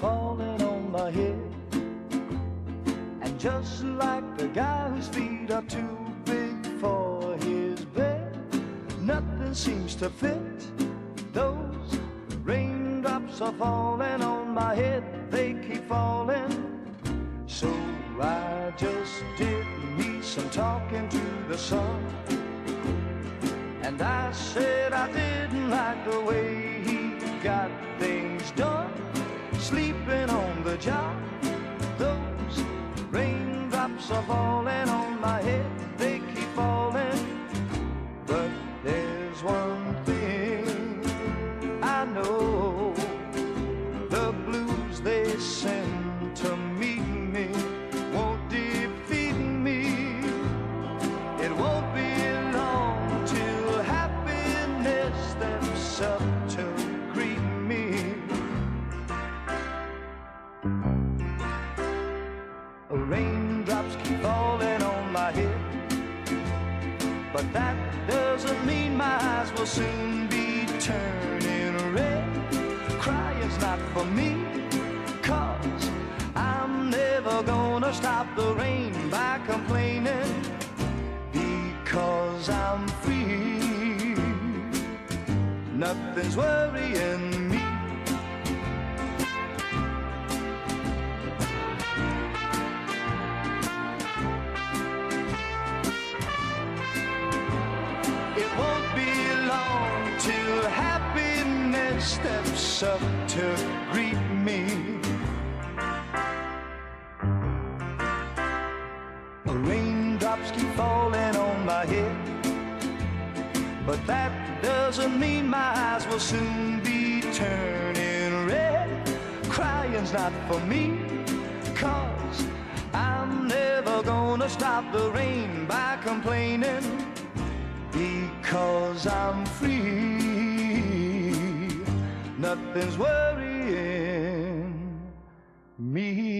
falling on my head. And just like the guy whose feet are too big for his bed, nothing seems to fit. Those raindrops are falling on my head, they keep falling. So I just did me some talking to the sun, and I said I didn't like the way he got things done, sleeping on the job. Those raindrops are falling on my head, they keep falling. But there's one thing I know, the blues they send to meet me won't defeat me. It won't be long till happiness steps up to greet me. Raindrops keep falling on my head, but that doesn't mean my eyes will soon be turning red. Crying's not for me, 'cause I'm never gonna stop the rain by complaining, because I'm free. Nothing's worrying me. It won't be long till happiness steps up to greet me. Raindrops keep falling on my head, but that doesn't mean my eyes will soon be turning red. Crying's not for me, 'cause I'm never gonna stop the rain by complaining, because I'm free. Nothing's worrying me.